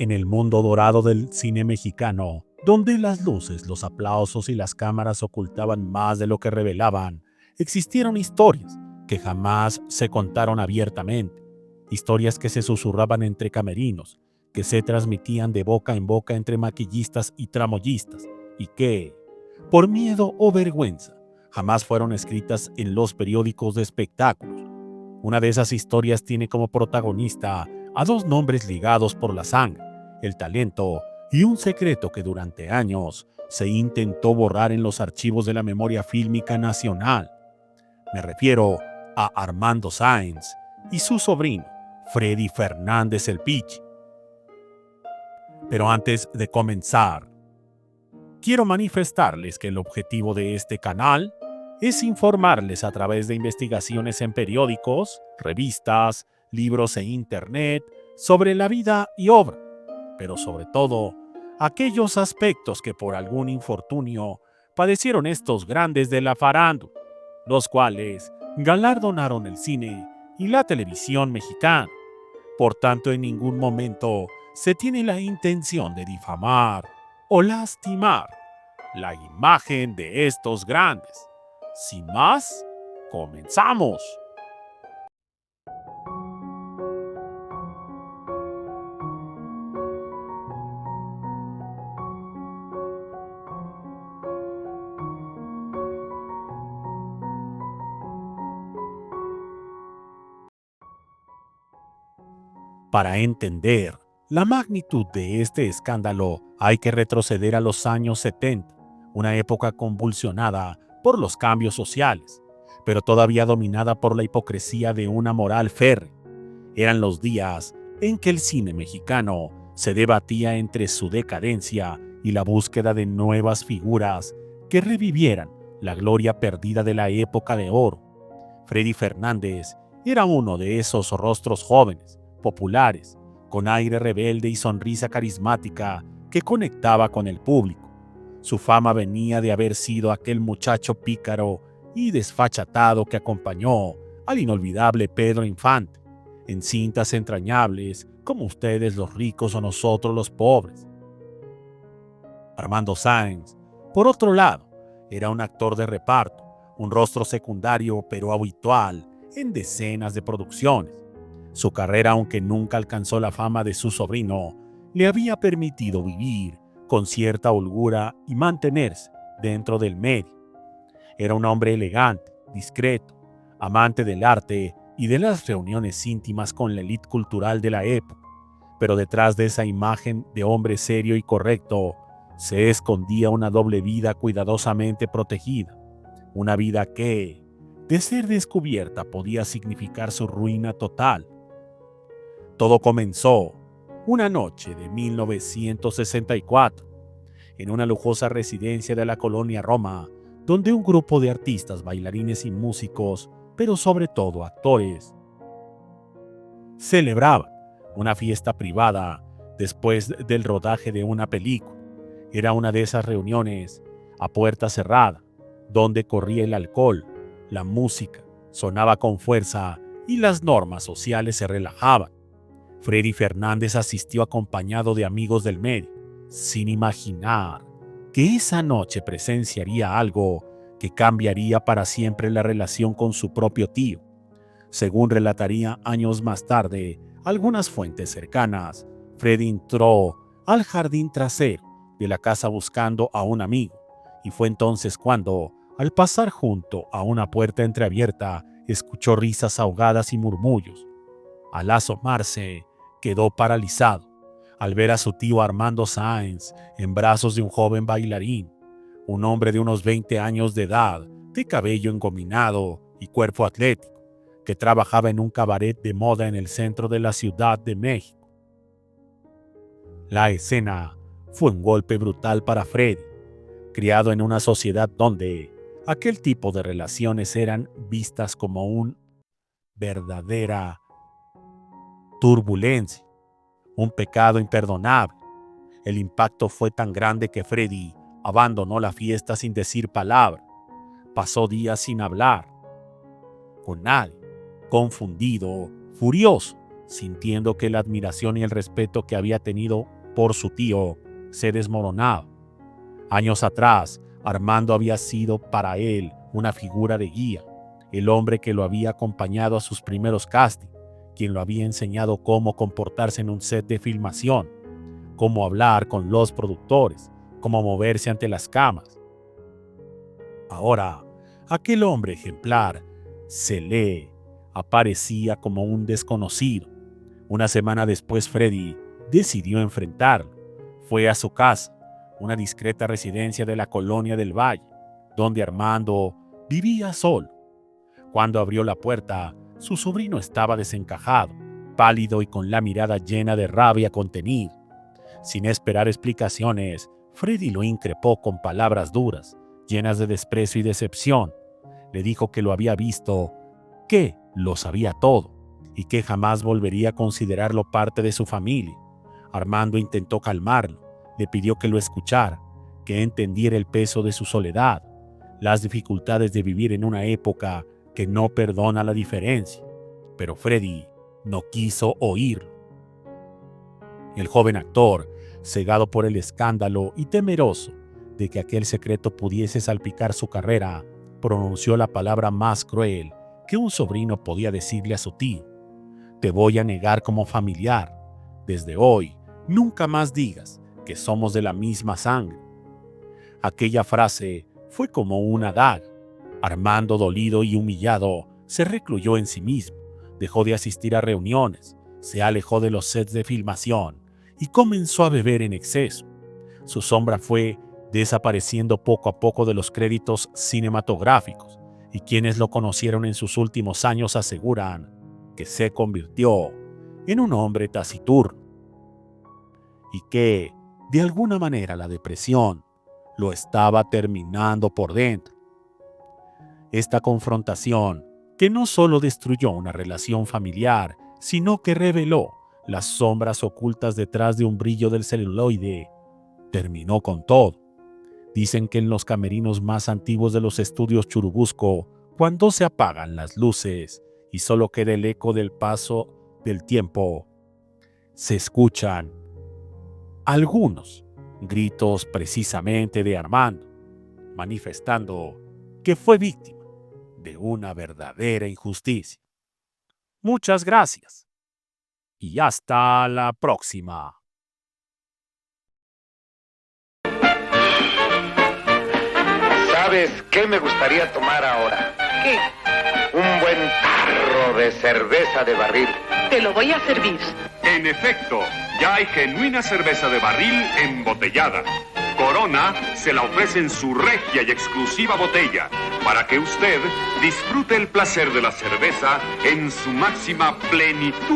En el mundo dorado del cine mexicano, donde las luces, los aplausos y las cámaras ocultaban más de lo que revelaban, existieron historias que jamás se contaron abiertamente, historias que se susurraban entre camerinos, que se transmitían de boca en boca entre maquillistas y tramoyistas, y que, por miedo o vergüenza, jamás fueron escritas en los periódicos de espectáculos. Una de esas historias tiene como protagonista a dos nombres ligados por la sangre, el talento y un secreto que durante años se intentó borrar en los archivos de la memoria fílmica nacional. Me refiero a Armando Sáenz y su sobrino, Freddy Fernández el Pichi. Pero antes de comenzar, quiero manifestarles que el objetivo de este canal es informarles a través de investigaciones en periódicos, revistas, libros e internet sobre la vida y obra, pero sobre todo aquellos aspectos que por algún infortunio padecieron estos grandes de la farándula, los cuales galardonaron el cine y la televisión mexicana. Por tanto, en ningún momento se tiene la intención de difamar o lastimar la imagen de estos grandes. Sin más, comenzamos. Para entender la magnitud de este escándalo, hay que retroceder a los años 70, una época convulsionada por los cambios sociales, pero todavía dominada por la hipocresía de una moral férrea. Eran los días en que el cine mexicano se debatía entre su decadencia y la búsqueda de nuevas figuras que revivieran la gloria perdida de la época de oro. Freddy Fernández era uno de esos rostros jóvenes, populares, con aire rebelde y sonrisa carismática que conectaba con el público. Su fama venía de haber sido aquel muchacho pícaro y desfachatado que acompañó al inolvidable Pedro Infante en cintas entrañables como Ustedes los ricos o Nosotros los pobres. Armando Sáenz, por otro lado, era un actor de reparto, un rostro secundario pero habitual en decenas de producciones. Su carrera, aunque nunca alcanzó la fama de su sobrino, le había permitido vivir con cierta holgura y mantenerse dentro del medio. Era un hombre elegante, discreto, amante del arte y de las reuniones íntimas con la élite cultural de la época. Pero detrás de esa imagen de hombre serio y correcto se escondía una doble vida cuidadosamente protegida. Una vida que, de ser descubierta, podía significar su ruina total. Todo comenzó una noche de 1964, en una lujosa residencia de la colonia Roma, donde un grupo de artistas, bailarines y músicos, pero sobre todo actores, celebraban una fiesta privada después del rodaje de una película. Era una de esas reuniones a puerta cerrada, donde corría el alcohol, la música sonaba con fuerza y las normas sociales se relajaban. Freddy Fernández asistió acompañado de amigos del medio, sin imaginar que esa noche presenciaría algo que cambiaría para siempre la relación con su propio tío. Según relataría años más tarde algunas fuentes cercanas, Freddy entró al jardín trasero de la casa buscando a un amigo, y fue entonces cuando, al pasar junto a una puerta entreabierta, escuchó risas ahogadas y murmullos. Al asomarse, quedó paralizado al ver a su tío Armando Sáenz en brazos de un joven bailarín, un hombre de unos 20 años de edad, de cabello engominado y cuerpo atlético, que trabajaba en un cabaret de moda en el centro de la Ciudad de México. La escena fue un golpe brutal para Freddy, criado en una sociedad donde aquel tipo de relaciones eran vistas como una verdadera turbulencia, un pecado imperdonable. El impacto fue tan grande que Freddy abandonó la fiesta sin decir palabra. Pasó días sin hablar con nadie, confundido, furioso, sintiendo que la admiración y el respeto que había tenido por su tío se desmoronaba. Años atrás, Armando había sido para él una figura de guía, el hombre que lo había acompañado a sus primeros castings, quien lo había enseñado cómo comportarse en un set de filmación, cómo hablar con los productores, cómo moverse ante las cámaras. Ahora, aquel hombre ejemplar, Celé, aparecía como un desconocido. Una semana después, Freddy decidió enfrentarlo. Fue a su casa, una discreta residencia de la colonia del Valle, donde Armando vivía solo. Cuando abrió la puerta, su sobrino estaba desencajado, pálido y con la mirada llena de rabia contenida. Sin esperar explicaciones, Freddy lo increpó con palabras duras, llenas de desprecio y decepción. Le dijo que lo había visto, que lo sabía todo y que jamás volvería a considerarlo parte de su familia. Armando intentó calmarlo, le pidió que lo escuchara, que entendiera el peso de su soledad, las dificultades de vivir en una época que no perdona la diferencia. Pero Freddy no quiso oírlo. El joven actor, cegado por el escándalo y temeroso de que aquel secreto pudiese salpicar su carrera, pronunció la palabra más cruel que un sobrino podía decirle a su tío: te voy a negar como familiar. Desde hoy, nunca más digas que somos de la misma sangre. Aquella frase fue como una daga. Armando, dolido y humillado, se recluyó en sí mismo, dejó de asistir a reuniones, se alejó de los sets de filmación y comenzó a beber en exceso. Su sombra fue desapareciendo poco a poco de los créditos cinematográficos, y quienes lo conocieron en sus últimos años aseguran que se convirtió en un hombre taciturno y que, de alguna manera, la depresión lo estaba terminando por dentro. Esta confrontación, que no solo destruyó una relación familiar, sino que reveló las sombras ocultas detrás de un brillo del celuloide, terminó con todo. Dicen que en los camerinos más antiguos de los estudios Churubusco, cuando se apagan las luces y solo queda el eco del paso del tiempo, se escuchan algunos gritos precisamente de Armando, manifestando que fue víctima de una verdadera injusticia. Muchas gracias y hasta la próxima. ¿Sabes qué me gustaría tomar ahora? ¿Qué? Un buen tarro de cerveza de barril. Te lo voy a servir. En efecto, ya hay genuina cerveza de barril embotellada. Corona se la ofrece en su regia y exclusiva botella, para que usted disfrute el placer de la cerveza en su máxima plenitud.